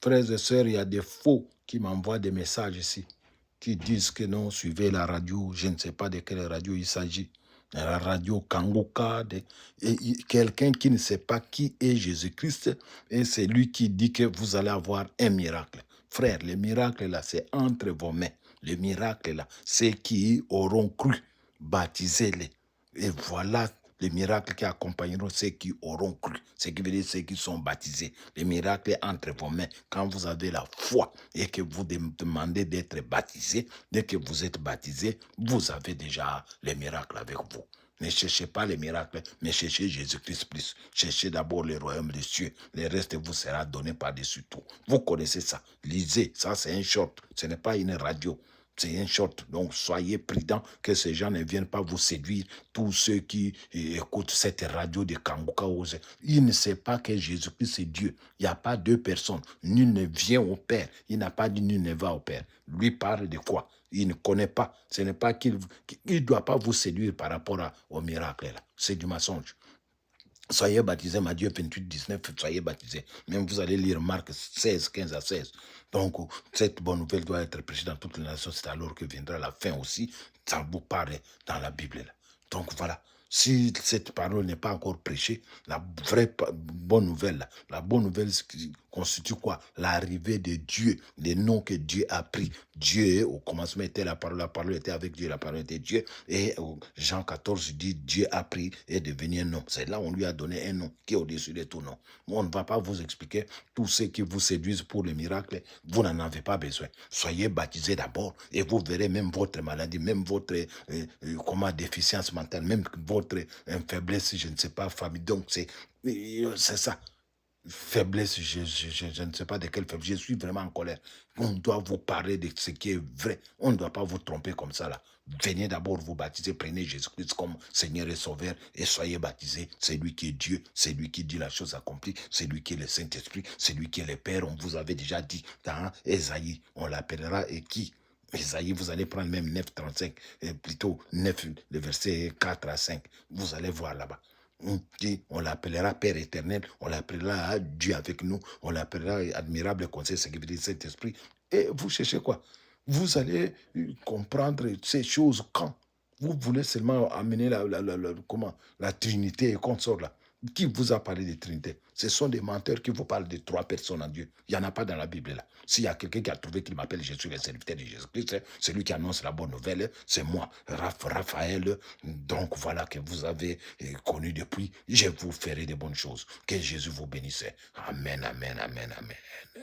frères et sœurs, il y a des faux qui m'envoient des messages ici, qui disent que non, suivez la radio, je ne sais pas de quelle radio il s'agit. La radio Kangoka, quelqu'un qui ne sait pas qui est Jésus-Christ, et c'est lui qui dit que vous allez avoir un miracle. Frère, le miracle là, c'est entre vos mains. Le miracle là, ceux qui auront cru, baptisez-les. Et voilà les miracles qui accompagneront ceux qui auront cru. Ce qui veut dire ceux qui sont baptisés. Le miracle est entre vos mains. Quand vous avez la foi et que vous demandez d'être baptisé, dès que vous êtes baptisé, vous avez déjà le miracle avec vous. Ne cherchez pas les miracles, mais cherchez Jésus-Christ plus. Cherchez d'abord le royaume des cieux. Le reste vous sera donné par-dessus tout. Vous connaissez ça. Lisez. Ça, c'est un short. Ce n'est pas une radio. C'est un short. Donc, soyez prudents que ces gens ne viennent pas vous séduire. Tous ceux qui écoutent cette radio de Kangoka, ils ne savent pas que Jésus-Christ est Dieu. Il n'y a pas deux personnes. Nul ne vient au Père. Il n'a pas dit nul ne va au Père. Lui parle de quoi? Il ne connaît pas. Ce n'est pas qu'il ne doit pas vous séduire par rapport au miracle. Là. C'est du mensonge. Soyez baptisés, Matthieu 28, 19, soyez baptisés. Même vous allez lire Marc 16, 15 à 16. Donc, cette bonne nouvelle doit être prêchée dans toutes les nations. C'est alors que viendra la fin aussi. Ça vous parle dans la Bible. Là. Donc, voilà. Si cette parole n'est pas encore prêchée, la vraie bonne nouvelle, la bonne nouvelle constitue quoi? L'arrivée de Dieu, les noms que Dieu a pris. Dieu, au commencement était la parole était avec Dieu, la parole était Dieu. Et Jean 14 dit, Dieu a pris et est devenu un nom. C'est là où on lui a donné un nom qui est au-dessus de tout nom. On ne va pas vous expliquer tous ceux qui vous séduisent pour les miracles. Vous n'en avez pas besoin. Soyez baptisés d'abord et vous verrez même votre maladie, même votre déficience mentale, même votre faiblesse, je ne sais pas, famille. Donc, c'est ça. Faiblesse, je ne sais pas de quelle faiblesse, je suis vraiment en colère. On doit vous parler de ce qui est vrai. On ne doit pas vous tromper comme ça là. Venez d'abord vous baptiser, prenez Jésus-Christ comme Seigneur et Sauveur et soyez baptisés. C'est lui qui est Dieu, c'est lui qui dit la chose accomplie, c'est lui qui est le Saint-Esprit, c'est lui qui est le Père. On vous avait déjà dit dans Ésaïe, on l'appellera et qui? Ésaïe, vous allez prendre même 9,35, plutôt 9, le verset 4 à 5. Vous allez voir là-bas. On l'appellera Père éternel, on l'appellera Dieu avec nous, on l'appellera admirable conseil, ce qui veut dire Saint-Esprit. Et vous cherchez quoi? Vous allez comprendre ces choses quand vous voulez seulement amener comment, la Trinité et consort là. Qui vous a parlé de Trinité? Ce sont des menteurs qui vous parlent de trois personnes en Dieu. Il n'y en a pas dans la Bible là. S'il y a quelqu'un qui a trouvé qu'il m'appelle Jésus, le serviteur de Jésus-Christ, celui qui annonce la bonne nouvelle, c'est moi, Raphaël. Donc voilà que vous avez connu depuis. Je vous ferai de bonnes choses. Que Jésus vous bénisse. Amen, amen, amen, amen.